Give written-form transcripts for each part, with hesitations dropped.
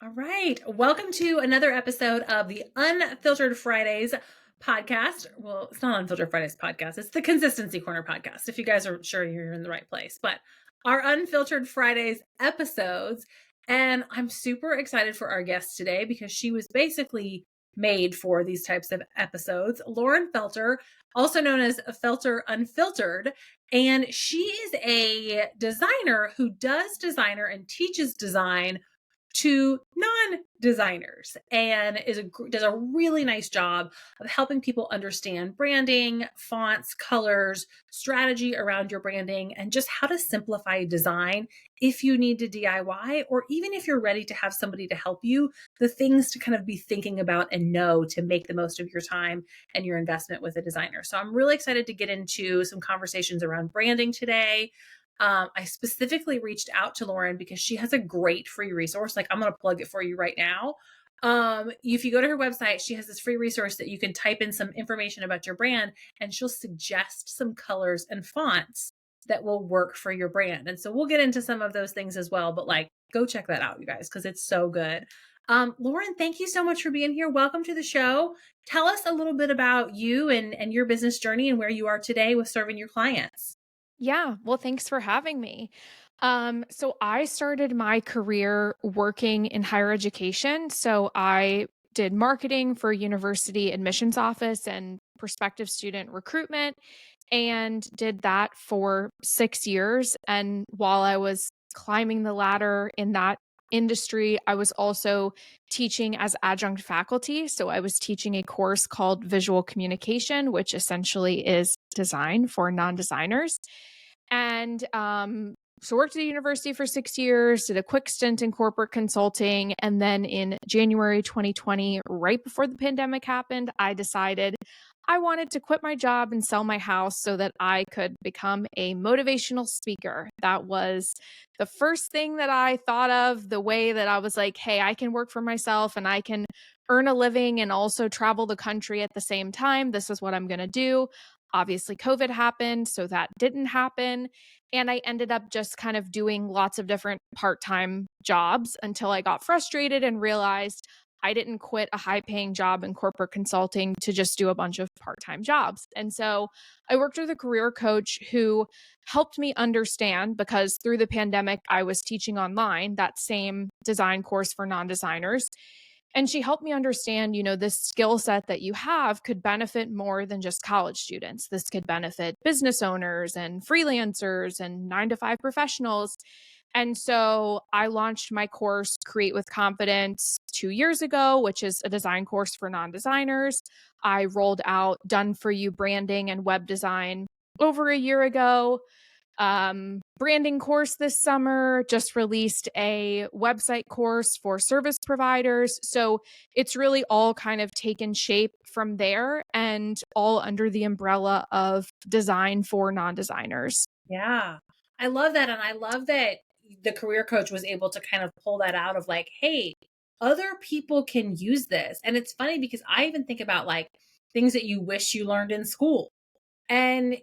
All right. Welcome to another episode of the Unfiltered Fridays podcast. Well, it's not Unfiltered Fridays podcast. It's the Consistency Corner podcast. If you guys are sure you're in the right place, but our Unfiltered Fridays episodes. And I'm super excited for our guest today because she was basically made for these types of episodes. Lauren Felter, also known as Felter Unfiltered. And she is a designer who does designer and teaches design to non-designers and does a really nice job of helping people understand branding, fonts, colors, strategy around your branding, and just how to simplify design if you need to DIY, or even if you're ready to have somebody to help you, the things to kind of be thinking about and know to make the most of your time and your investment with a designer. So I'm really excited to get into some conversations around branding today. I specifically reached out to Lauren because she has a great free resource. Like, I'm going to plug it for you right now. If you go to her website, she has this free resource that you can type in some information about your brand and she'll suggest some colors and fonts that will work for your brand. And so we'll get into some of those things as well, but like, go check that out, you guys, because it's so good. Lauren, thank you so much for being here. Welcome to the show. Tell us a little bit about you and your business journey and where you are today with serving your clients. Yeah, well, thanks for having me. So I started my career working in higher education. So I did marketing for university admissions office and prospective student recruitment and did that for 6 years. And while I was climbing the ladder in that industry, I was also teaching as adjunct faculty. So I was teaching a course called visual communication, which essentially is design for non-designers. And so worked at the university for 6 years, did a quick stint in corporate consulting. And then in January 2020, right before the pandemic happened, I decided I wanted to quit my job and sell my house so that I could become a motivational speaker. That was the first thing that I thought of, the way that I was like, hey, I can work for myself and I can earn a living and also travel the country at the same time. This is what I'm going to do. Obviously, COVID happened, so that didn't happen. And I ended up just kind of doing lots of different part time jobs until I got frustrated and realized I didn't quit a high paying job in corporate consulting to just do a bunch of part time jobs. And so I worked with a career coach who helped me understand, because through the pandemic, I was teaching online that same design course for non designers. And she helped me understand, this skill set that you have could benefit more than just college students. This could benefit business owners and freelancers and 9 to 5 professionals. And so I launched my course, Create with Confidence, 2 years ago, which is a design course for non designers. I rolled out Done For You branding and web design over a year ago. Branding course this summer, just released a website course for service providers. So it's really all kind of taken shape from there and all under the umbrella of design for non designers. Yeah. I love that. And I love that the career coach was able to kind of pull that out of like, hey, other people can use this. And it's funny because I even think about like things that you wish you learned in school. And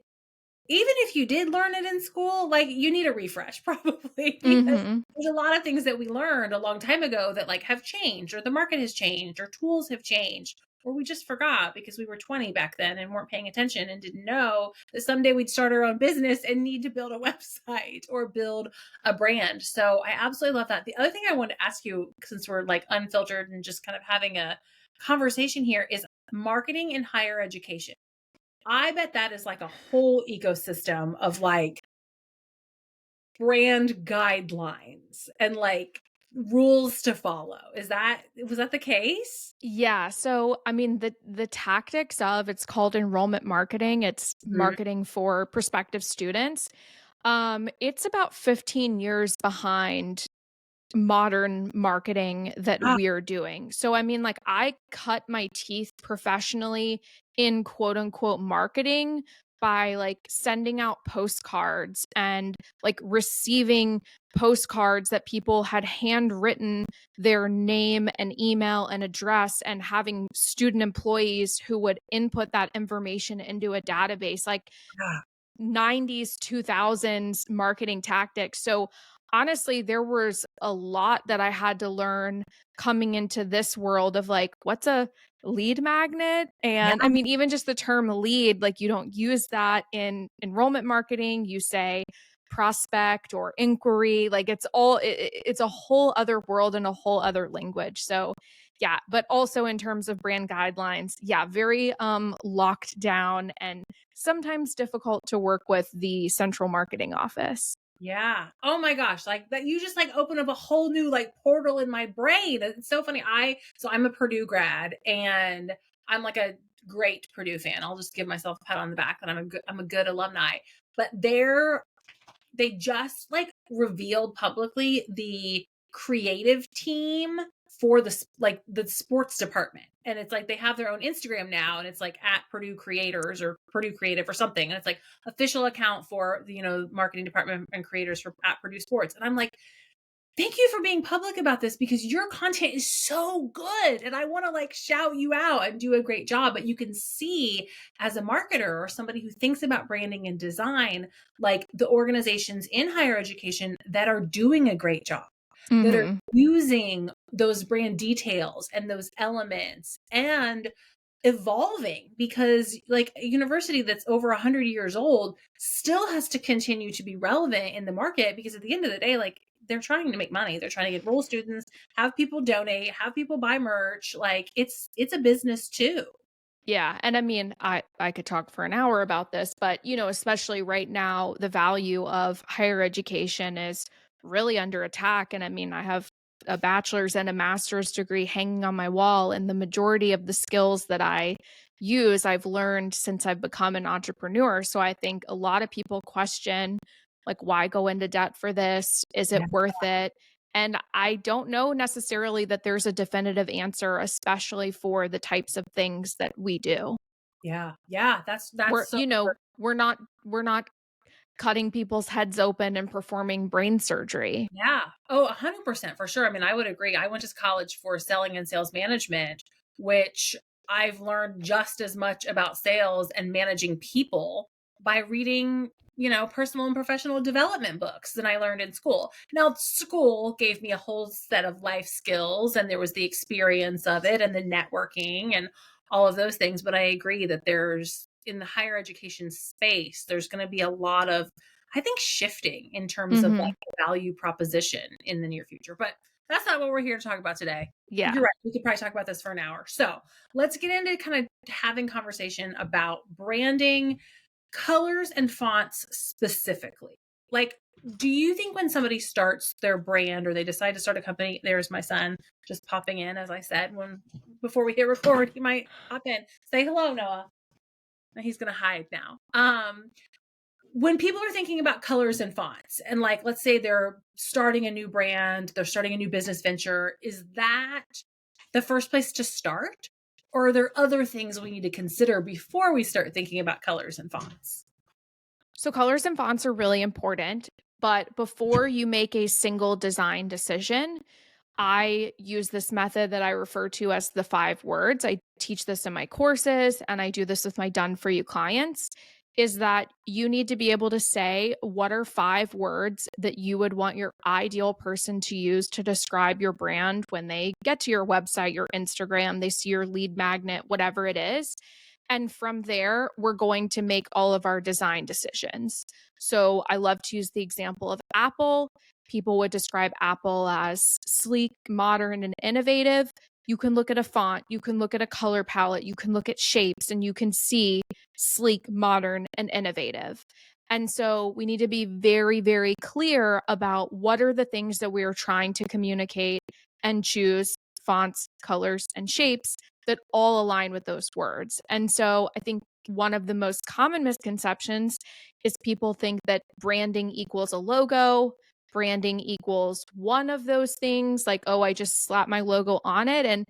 even if you did learn it in school, like you need a refresh probably because Mm-hmm. there's a lot of things that we learned a long time ago that like have changed, or the market has changed, or tools have changed, or we just forgot because we were 20 back then and weren't paying attention and didn't know that someday we'd start our own business and need to build a website or build a brand. So I absolutely love that. The other thing I wanted to ask you, since we're like unfiltered and just kind of having a conversation here, is marketing in higher education. I bet that is like a whole ecosystem of like brand guidelines and like rules to follow. Was that the case? Yeah. So, I mean, the tactics of it's called enrollment marketing. It's Mhm. marketing for prospective students. It's about 15 years behind modern marketing that Ah, we're doing. So, I mean, like, I cut my teeth professionally in quote unquote marketing by like sending out postcards and like receiving postcards that people had handwritten their name and email and address, and having student employees who would input that information into a database. Like, ah, 90s 2000s marketing tactics. So Honestly, there was a lot that I had to learn coming into this world of like, what's a lead magnet? Yeah, And I mean, even just the term lead, like you don't use that in enrollment marketing. You say prospect or inquiry. Like it's a whole other world and a whole other language. So yeah, but also in terms of brand guidelines, yeah, very locked down and sometimes difficult to work with the central marketing office. yeah. Oh my gosh, like that you just like open up a whole new like portal in my brain. It's so funny. I'm a Purdue grad and I'm like a great Purdue fan. I'll just give myself a pat on the back that I'm a good alumni. But they just like revealed publicly the creative team for like the sports department, and it's like they have their own Instagram now, and it's like at Purdue Creators or Purdue Creative or something, and it's like official account for the marketing department and creators for at Purdue Sports. And I'm like, thank you for being public about this because your content is so good and I want to like shout you out and do a great job. But you can see as a marketer or somebody who thinks about branding and design, like the organizations in higher education that are doing a great job, that are Mhm. using those brand details and those elements and evolving, because like a university that's over 100 years old still has to continue to be relevant in the market, because at the end of the day, like they're trying to make money, they're trying to enroll students, have people donate, have people buy merch. Like it's a business too. Yeah, and I mean, I could talk for an hour about this, but especially right now, the value of higher education is really under attack. And I mean, I have a bachelor's and a master's degree hanging on my wall, and the majority of the skills that I use, I've learned since I've become an entrepreneur. So I think a lot of people question, like, why go into debt for this? Is Yeah. it worth it? And I don't know necessarily that there's a definitive answer, especially for the types of things that we do. Yeah, yeah, We're, that's so you know, we're not cutting people's heads open and performing brain surgery. Yeah. Oh, 100% for sure. I mean, I would agree. I went to college for selling and sales management, which I've learned just as much about sales and managing people by reading, personal and professional development books than I learned in school. Now, school gave me a whole set of life skills, and there was the experience of it and the networking and all of those things. But I agree that in the higher education space, there's going to be a lot of, I think, shifting in terms of like Mhm. the value proposition in the near future. But that's not what we're here to talk about today. You're Yeah. right. We could probably talk about this for an hour. So let's get into kind of having conversation about branding, colors, and fonts specifically. Like, do you think when somebody starts their brand or they decide to start a company, there's my son just popping in, as I said, when before we hit record, he might pop in. Say hello, Noah. He's gonna hide now. When people are thinking about colors and fonts, and like let's say they're starting a new brand, they're starting a new business venture, is that the first place to start, or are there other things we need to consider before we start thinking about colors and fonts? So colors and fonts are really important, but before you make a single design decision, I use this method that I refer to as the 5 words. I teach this in my courses and I do this with my done for you clients. Is that you need to be able to say what are 5 words that you would want your ideal person to use to describe your brand when they get to your website, your Instagram, they see your lead magnet, whatever it is. And from there, we're going to make all of our design decisions. So I love to use the example of Apple. People would describe Apple as sleek, modern, and innovative. You can look at a font, you can look at a color palette, you can look at shapes, and you can see sleek, modern, and innovative. And so we need to be very, very clear about what are the things that we are trying to communicate and choose fonts, colors, and shapes that all align with those words. And so I think one of the most common misconceptions is people think that branding equals a logo, branding equals one of those things, like, oh, I just slap my logo on it. And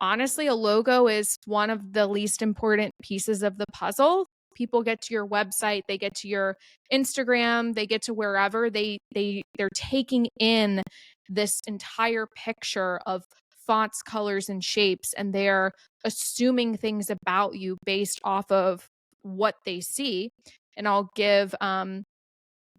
honestly, a logo is one of the least important pieces of the puzzle. People get to your website, they get to your Instagram, they get to wherever they're taking in this entire picture of fonts, colors, and shapes, and they're assuming things about you based off of what they see. And I'll give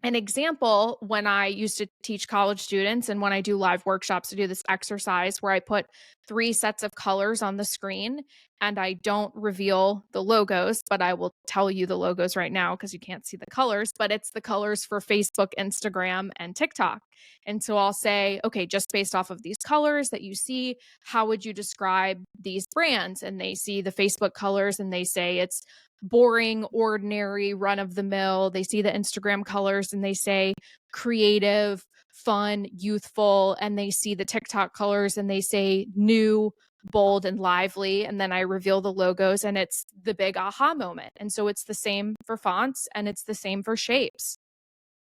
An example, when I used to teach college students and when I do live workshops, to do this exercise where I put 3 sets of colors on the screen and I don't reveal the logos, but I will tell you the logos right now because you can't see the colors, but it's the colors for Facebook, Instagram, and TikTok. And so I'll say, okay, just based off of these colors that you see, how would you describe these brands? And they see the Facebook colors and they say it's boring, ordinary, run of the mill. They see the Instagram colors and they say creative, fun, youthful. And they see the TikTok colors and they say new, bold, and lively. And then I reveal the logos and it's the big aha moment. And so it's the same for fonts and it's the same for shapes.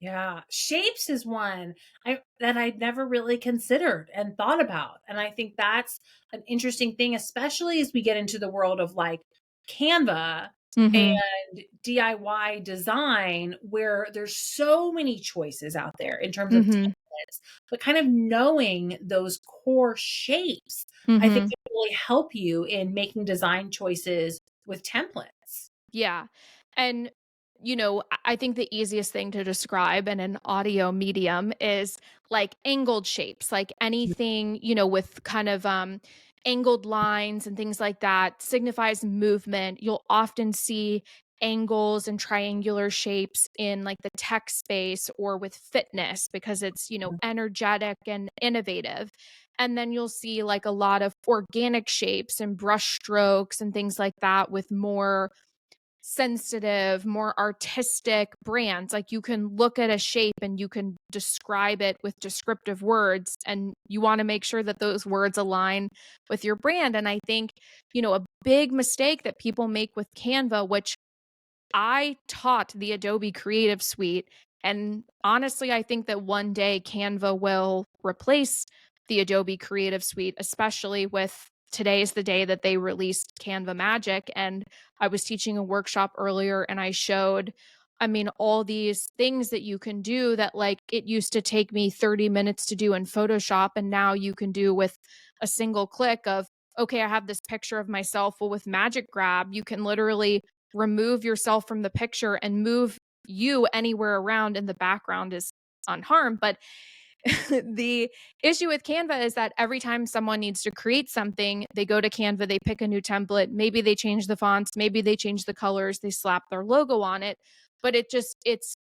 Yeah, shapes is one that I'd never really considered and thought about. And I think that's an interesting thing, especially as we get into the world of like Canva Mm-hmm. and DIY design, where there's so many choices out there in terms of Mm-hmm. templates, but kind of knowing those core shapes, I think Mm-hmm. can really help you in making design choices with templates. Yeah. And, I think the easiest thing to describe in an audio medium is like angled shapes, like anything, with kind of angled lines and things like that signifies movement. You'll often see angles and triangular shapes in like the tech space or with fitness because it's, energetic and innovative. And then you'll see like a lot of organic shapes and brush strokes and things like that with more sensitive, more artistic brands. Like you can look at a shape and you can describe it with descriptive words, and you want to make sure that those words align with your brand. And I think, a big mistake that people make with Canva, which I taught the Adobe Creative Suite. And honestly, I think that one day Canva will replace the Adobe Creative Suite, especially with today is the day that they released Canva Magic. And I was teaching a workshop earlier and I showed, all these things that you can do that like it used to take me 30 minutes to do in Photoshop. And now you can do with a single click of, okay, I have this picture of myself. Well, with Magic Grab, you can literally remove yourself from the picture and move you anywhere around and the background is unharmed. But the issue with Canva is that every time someone needs to create something, they go to Canva, they pick a new template, maybe they change the fonts, maybe they change the colors, they slap their logo on it, but it's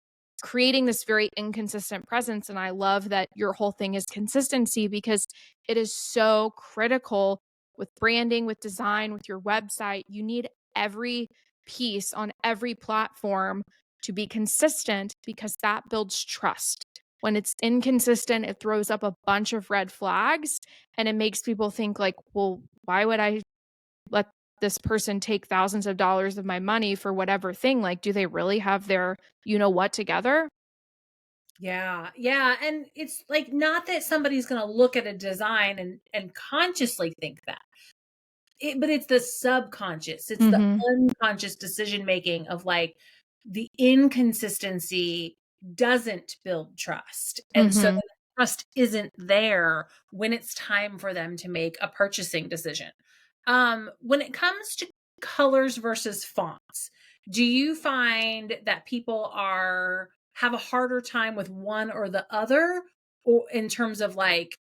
creating this very inconsistent presence. And I love that your whole thing is consistency because it is so critical with branding, with design, with your website. You need every piece on every platform to be consistent because that builds trust. When it's inconsistent, it throws up a bunch of red flags and it makes people think like, well, why would I let this person take thousands of dollars of my money for whatever thing? Like, do they really have their what together? Yeah, yeah, and it's like not that somebody's going to look at a design and consciously think that. But it's the subconscious. It's the Mhm. unconscious decision making of like the inconsistency doesn't build trust. And so Mhm. the trust isn't there when it's time for them to make a purchasing decision. When it comes to colors versus fonts, do you find that people are have a harder time with one or the other, or in terms of like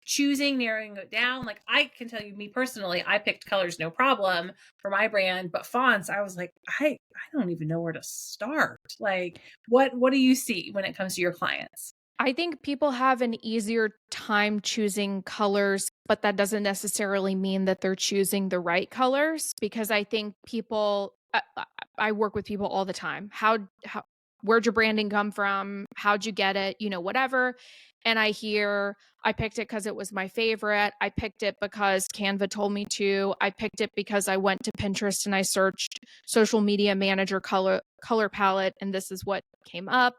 choosing, narrowing it down? Like I can tell you, me personally, I picked colors no problem for my brand, but fonts, I was like, I don't even know where to start. Like what do you see when it comes to your clients? I think people have an easier time choosing colors, but that doesn't necessarily mean that they're choosing the right colors because I think people I work with people all the time. How where'd your branding come from? How'd you get it? Whatever. And I hear I picked it because it was my favorite. I picked it because Canva told me to. I picked it because I went to Pinterest and I searched social media manager color palette and this is what came up.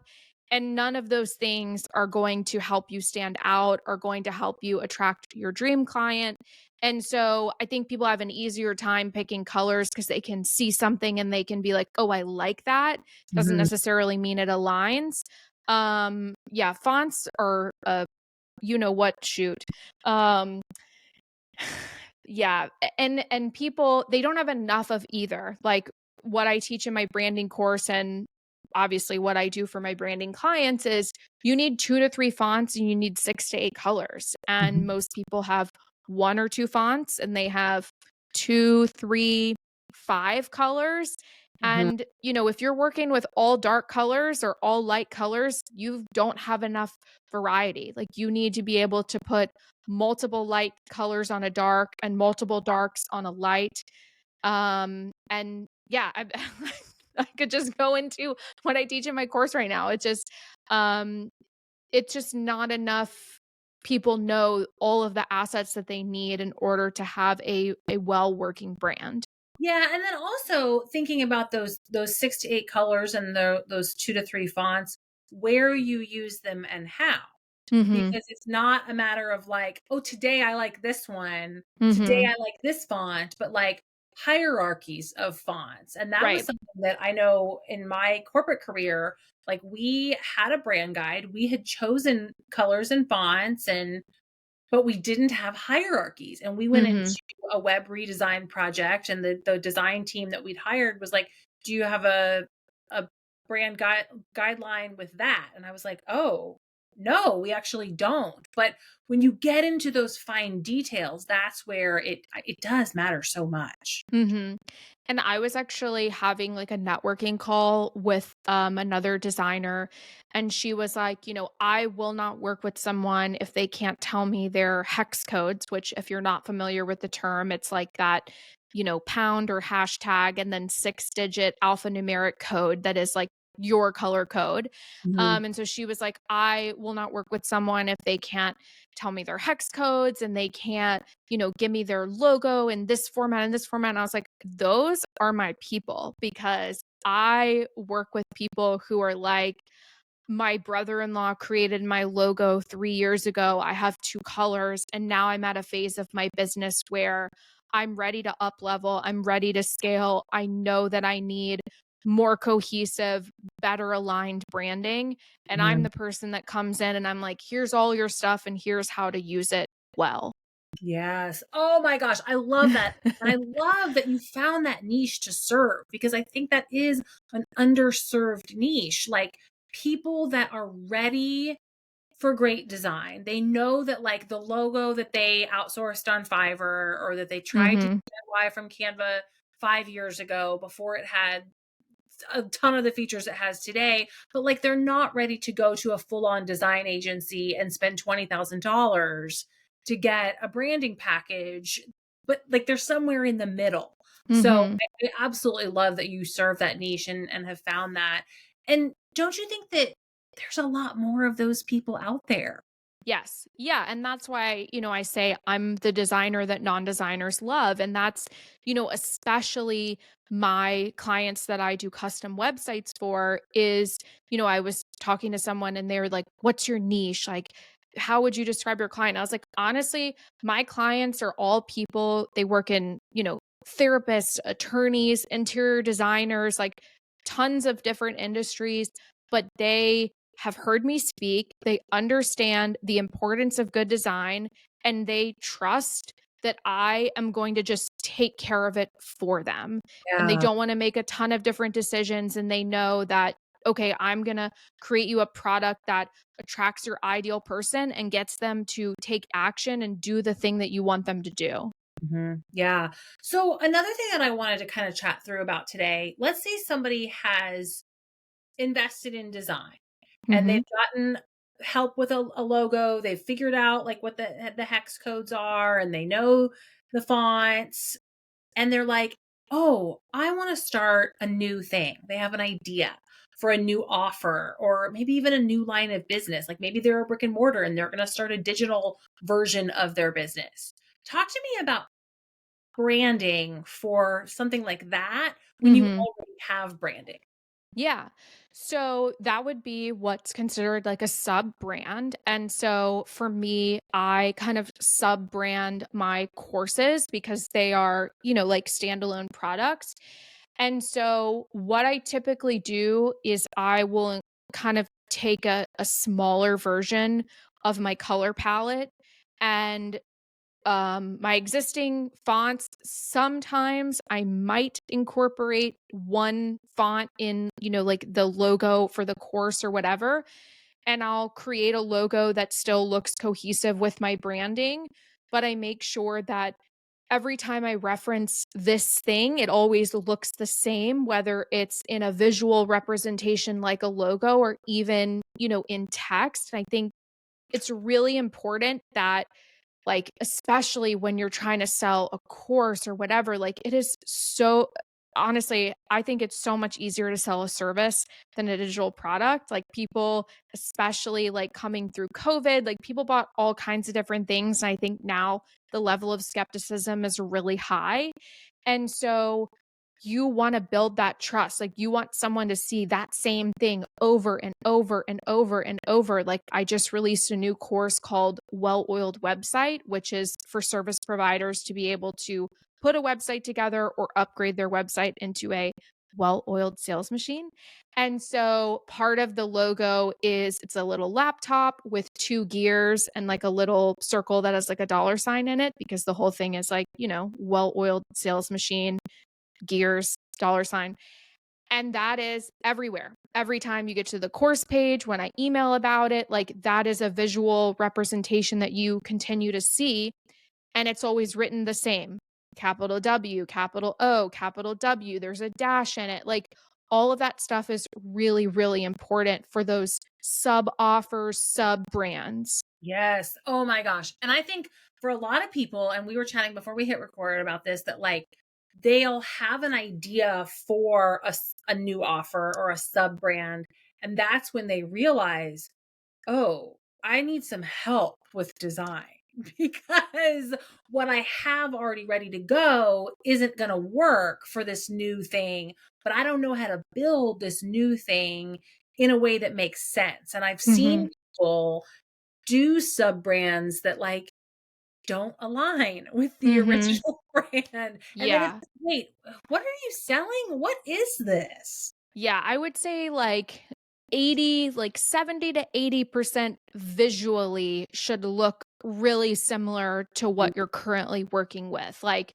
And none of those things are going to help you stand out or going to help you attract your dream client. And so I think people have an easier time picking colors because they can see something and they can be like, oh, I like that. Doesn't Mhm. necessarily mean it aligns. Yeah, fonts are what shoot. Um, yeah, and people they don't have enough of either. Like what I teach in my branding course and obviously what I do for my branding clients is you need 2 to 3 fonts and you need 6 to 8 colors. And Mhm. most people have 1 or 2 fonts and they have 2, 3, 5 colors. Mhm. And, if you're working with all dark colors or all light colors, you don't have enough variety. Like you need to be able to put multiple light colors on a dark and multiple darks on a light. And yeah, I could just go into what I teach in my course right now. Um, it's just not enough people know all of the assets that they need in order to have a well working brand. Yeah, and then also thinking about those 6 to 8 colors and those 2 to 3 fonts, where you use them and how. Mhm. Because it's not a matter of like, "Oh, today I like this one. Today Mhm. I like this font," but like hierarchies of fonts. And that was Right. something that I know in my corporate career, like we had a brand guide. We had chosen colors and fonts but we didn't have hierarchies, and we went Mhm. into a web redesign project, and the design team that we'd hired was like, "Do you have a brand guideline with that?" And I was like, "Oh, no, we actually don't." But when you get into those fine details, that's where it does matter so much. Mhm. And I was actually having like a networking call with another designer and she was like, I will not work with someone if they can't tell me their hex codes, which if you're not familiar with the term, it's like that, pound or hashtag and then 6-digit alphanumeric code that is like your color code. Mhm. And so she was like, I will not work with someone if they can't tell me their hex codes and they can't give me their logo in this format and this format. And I was like, those are my people because I work with people who are like, my brother-in-law created my logo 3 years ago. I have 2 colors. And now I'm at a phase of my business where I'm ready to up level. I'm ready to scale. I know that I need more cohesive, better aligned branding. And I'm Mhm. the person that comes in and I'm like, here's all your stuff and here's how to use it well. Yes. Oh my gosh, I love that. And I love that you found that niche to serve because I think that is an underserved niche. Like people that are ready for great design. They know that like the logo that they outsourced on Fiverr or that they tried to Mhm. DIY from Canva 5 years ago before it had a ton of the features it has today, but like they're not ready to go to a full-on design agency and spend $20,000 to get a branding package, but like they're somewhere in the middle. So Mhm. I absolutely love that you serve that niche and have found that. And don't you think that there's a lot more of those people out there? Yes. Yeah, and that's why, I say I'm the designer that non-designers love, and that's, especially my clients that I do custom websites for is, I was talking to someone and they were like, "What's your niche? Like, how would you describe your client?" I was like, "Honestly, my clients are all people, they work in, therapists, attorneys, interior designers, like tons of different industries, but they have heard me speak, they understand the importance of good design, and they trust that I am going to just take care of it for them. And they Yeah. don't want to make a ton of different decisions. And they know that, okay, I'm going to create you a product that attracts your ideal person and gets them to take action and do the thing that you want them to do." Mhm. Yeah. So another thing that I wanted to kind of chat through about today, let's say somebody has invested in design and they've Mhm. gotten help with a logo. They've figured out like what the hex codes are and they know the fonts and they're like, "Oh, I want to start a new thing." They have an idea for a new offer or maybe even a new line of business. Like maybe they're a brick and mortar and they're going to start a digital version of their business. Talk to me about branding for something like that when you Mhm. already have branding. Yeah. So that would be what's considered like a sub brand. And so for me, I kind of sub brand my courses because they are, like standalone products. And so what I typically do is I will kind of take a smaller version of my color palette and my existing fonts, sometimes I might incorporate one font in, like the logo for the course or whatever, and I'll create a logo that still looks cohesive with my branding, but I make sure that every time I reference this thing, it always looks the same, whether it's in a visual representation like a logo or even, in text. And I think it's really important that, like, especially when you're trying to sell a course or whatever, like, it is so honestly, I think it's so much easier to sell a service than a digital product. Like, people, especially, like, coming through COVID, like, people bought all kinds of different things, and I think now the level of skepticism is really high, and so you wanna build that trust. Like, you want someone to see that same thing over and over and over and over. Like, I just released a new course called Well-Oiled Website, which is for service providers to be able to put a website together or upgrade their website into a well-oiled sales machine. And so part of the logo is it's a little laptop with 2 gears and, like, a little circle that has, like, a dollar sign in it, because the whole thing is, like, well-oiled sales machine, gears, dollar sign. And that is everywhere. Every time you get to the course page, when I email about it, like, that is a visual representation that you continue to see. And it's always written the same: capital W, capital O, capital W. There's a dash in it. Like, all of that stuff is really, really important for those sub offers, sub brands. Yes. Oh my gosh. And I think for a lot of people, and we were chatting before we hit record about this, that like they'll have an idea for a new offer or a sub brand. And that's when they realize, oh, I need some help with design because what I have already ready to go isn't going to work for this new thing, but I don't know how to build this new thing in a way that makes sense. And I've Mhm. seen people do sub brands that like don't align with the Mhm. original brand. And then it's Yeah. wait, what are you selling? What is this? Yeah, I would say like 70 to 80% visually should look really similar to what you're currently working with. Like,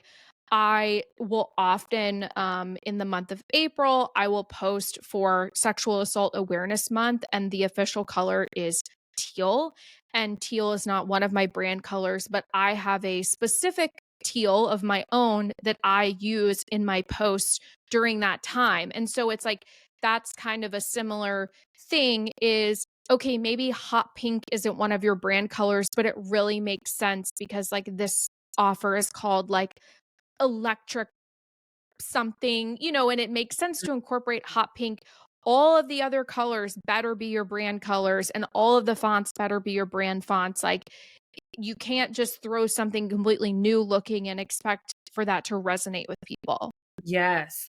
I will often, in the month of April, I will post for Sexual Assault Awareness Month, and the official color is teal. And teal is not one of my brand colors, but I have a specific teal of my own that I use in my posts during that time. And so it's like, that's kind of a similar thing is, okay, maybe hot pink isn't one of your brand colors, but it really makes sense because, like, this offer is called like electric something, and it makes sense to incorporate hot pink. All of the other colors better be your brand colors, and all of the fonts better be your brand fonts. Like, you can't just throw something completely new looking and expect for that to resonate with people. Yes.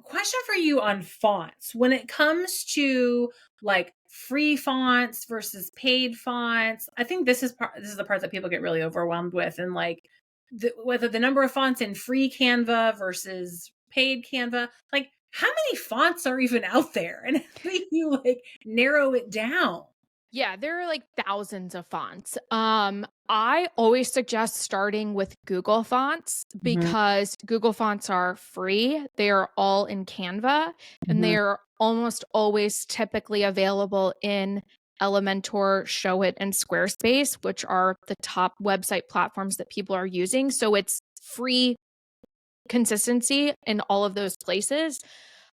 Question for you on fonts. When it comes to like free fonts versus paid fonts, I think this is the part that people get really overwhelmed with, and like whether the number of fonts in free Canva versus paid Canva, like how many fonts are even out there, and how do you like narrow it down? Yeah, there are like thousands of fonts. I always suggest starting with Google Fonts Mhm, because Google Fonts are free. They are all in Canva, and they mhm. are almost always typically available in Elementor, Showit, and Squarespace, which are the top website platforms that people are using. So it's free consistency in all of those places.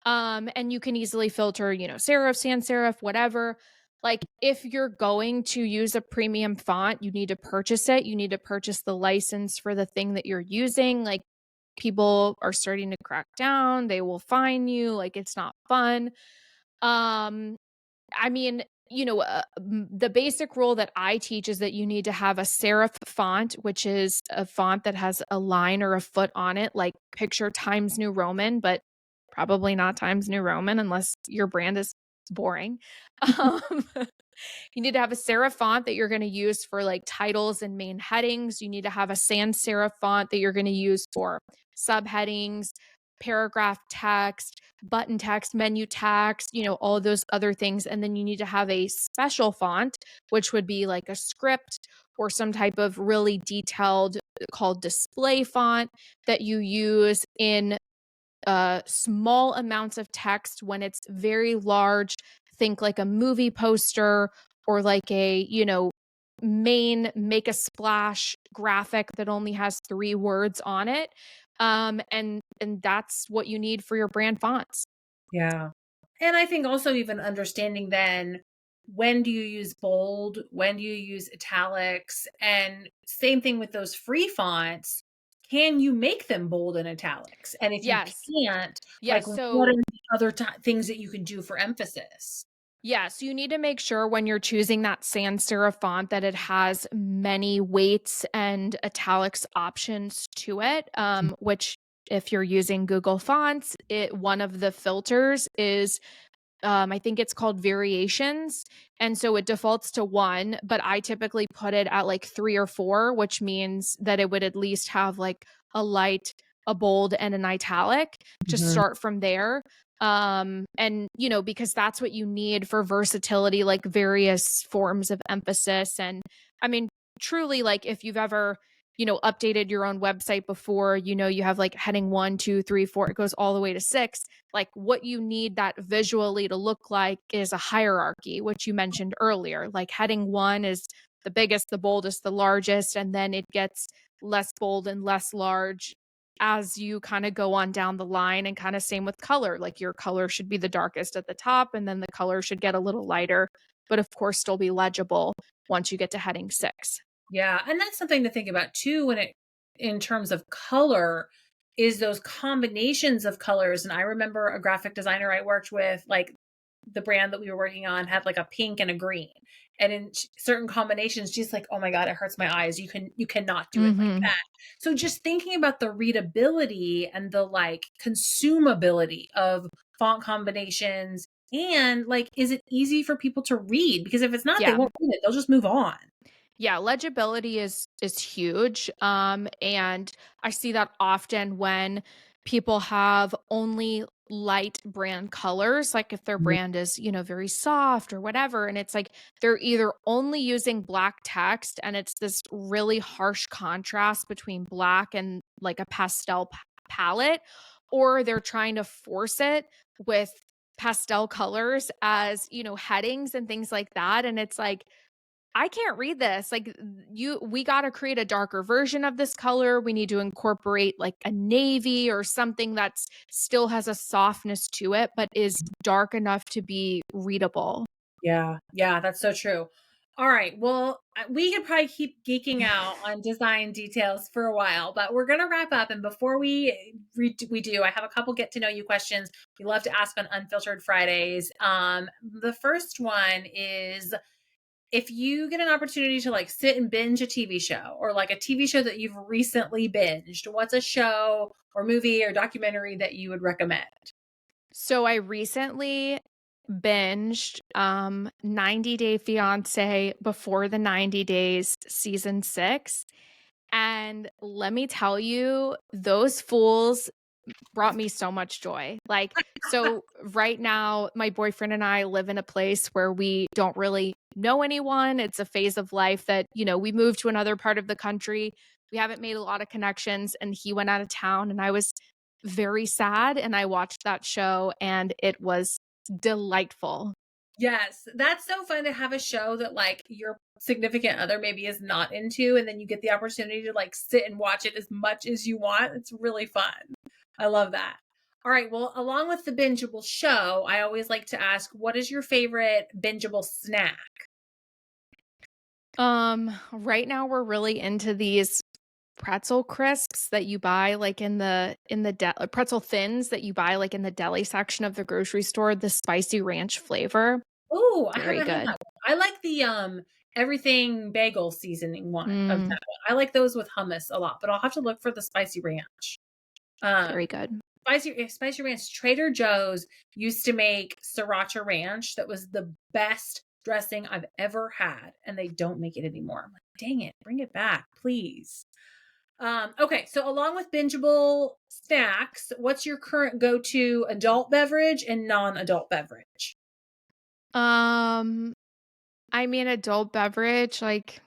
And you can easily filter, serif, sans serif, whatever. Like, if you're going to use a premium font, you need to purchase it. You need to purchase the license for the thing that you're using. Like, people are starting to crack down. They will fine you. Like, it's not fun. Um, I mean, the basic rule that I teach is that you need to have a serif font, which is a font that has a line or a foot on it, like picture Times New Roman, but probably not Times New Roman unless your brand is boring. Um, you need to have a serif font that you're going to use for like titles and main headings. You need to have a sans serif font that you're going to use for subheadings. paragraph text, button text, menu text, all of those other things. And then you need to have a special font, which would be like a script or some type of really detailed called display font that you use in small amounts of text. When it's very large, think like a movie poster or like a, main make a splash graphic that only has 3 words on it. And that's what you need for your brand fonts. Yeah. And I think also even understanding then, when do you use bold? When do you use italics? And same thing with those free fonts. Can you make them bold and italics? And if you Yes. can't, Yes. like, what are So the other things that you can do for emphasis? yeah, so you need to make sure when you're choosing that sans serif font that it has many weights and italics options to it, which if you're using Google Fonts, one of the filters is I think it's called variations. And so it defaults to 1, but I typically put it at like 3 or 4, which means that it would at least have like a light, a bold, and an italic to Mhm. start from there. And because that's what you need for versatility, like various forms of emphasis. And I mean, truly, like if you've ever updated your own website before, you have like heading 1, 2, 3, 4, it goes all the way to 6. Like what you need that visually to look like is a hierarchy, which you mentioned earlier. Like heading 1 is the biggest, the boldest, the largest, and then it gets less bold and less large as you kind of go on down the line. And kind of same with color. Like your color should be the darkest at the top, and then the color should get a little lighter, but of course still be legible once you get to heading 6. Yeah, and that's something to think about too when it in terms of color, is those combinations of colors. And I remember a graphic designer I worked with, like the brand that we were working on had like a pink and a green. And in certain combinations, she's like, "Oh my God, it hurts my eyes. You cannot do it like Mm-hmm. that." So just thinking about the readability and the like consumability of font combinations, and like, is it easy for people to read? Because if it's not, they Yeah. won't read it. They'll just move on. Yeah, legibility is huge. And I see that often when people have only light brand colors, like if their brand is, very soft or whatever, and it's like they're either only using black text and it's this really harsh contrast between black and like a pastel palette, or they're trying to force it with pastel colors as, headings and things like that. And it's like, I can't read this. Like we got to create a darker version of this color. We need to incorporate like a navy or something that's still has a softness to it, but is dark enough to be readable. Yeah, yeah, that's so true. All right, well, we could probably keep geeking out on design details for a while, but we're gonna wrap up. And before we do, I have a couple get to know you questions we love to ask on Unfiltered Fridays. The first one is, if you get an opportunity to like sit and binge a TV show, or like a TV show that you've recently binged, what's a show or movie or documentary that you would recommend? So I recently binged 90 Day Fiance Before the 90 Days season 6. And let me tell you, those fools brought me so much joy. Like, so right now, my boyfriend and I live in a place where we don't really know anyone. It's a phase of life that, we moved to another part of the country. We haven't made a lot of connections, and he went out of town, and I was very sad. And I watched that show, and it was delightful. Yes, that's so fun to have a show that like your significant other maybe is not into, and then you get the opportunity to like sit and watch it as much as you want. It's really fun. I love that. All right, well, along with the bingeable show, I always like to ask, what is your favorite bingeable snack? Right now we're really into these pretzel crisps that you buy like in the pretzel thins that you buy like in the deli section of the grocery store, the spicy ranch flavor. Oh, I Very haven't had good. that one. I like the everything bagel seasoning one of Mm, that one. I like those with hummus a lot, but I'll have to look for the spicy ranch. very Um good. Spicy ranch. Trader Joe's used to make sriracha ranch that was the best dressing I've ever had, and they don't make it anymore. I'm like, dang it, bring it back, please. Okay, so along with bingeable snacks, what's your current go-to adult beverage and non-adult beverage? Um, I mean, adult beverage, like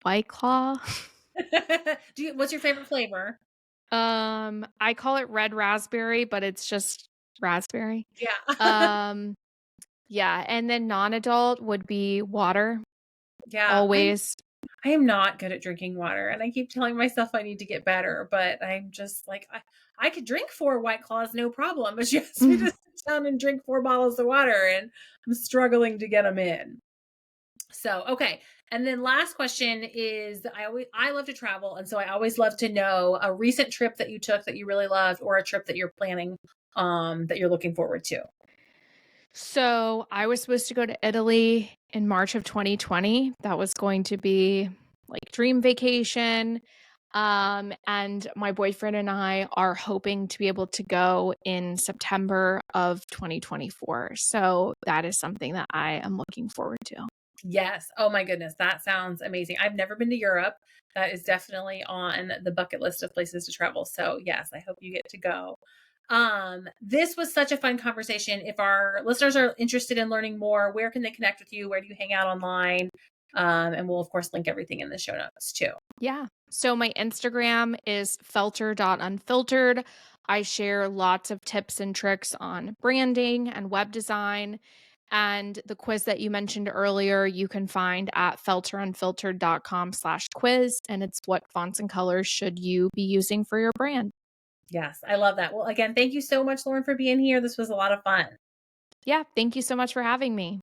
White Claw. What's your favorite flavor? I call it red raspberry, but it's just raspberry. Yeah. Um, yeah, and then non-adult would be water, Yeah, always. I am not good at drinking water, and I keep telling myself I need to get better, but I'm just like, I could drink 4 White Claws, no problem, but she asked me to sit down and drink 4 bottles of water, and I'm struggling to get them in. So, okay. And then last question is I love to travel, and so I always love to know a recent trip that you took that you really loved or a trip that you're planning that you're looking forward to. So, I was supposed to go to Italy in March of 2020. That was going to be like dream vacation. And my boyfriend and I are hoping to be able to go in September of 2024. So, that is something that I am looking forward to. Yes. Oh my goodness, that sounds amazing. I've never been to Europe. That is definitely on the bucket list of places to travel. So, yes, I hope you get to go. This was such a fun conversation. If our listeners are interested in learning more, where can they connect with you? Where do you hang out online? And we'll of course link everything in the show notes too. Yeah. So my Instagram is felter.unfiltered. I share lots of tips and tricks on branding and web design. And the quiz that you mentioned earlier, you can find at felterunfiltered.com/quiz. And it's what fonts and colors should you be using for your brand. Yes, I love that. Well, again, thank you so much, Lauren, for being here. This was a lot of fun. Yeah. Thank you so much for having me.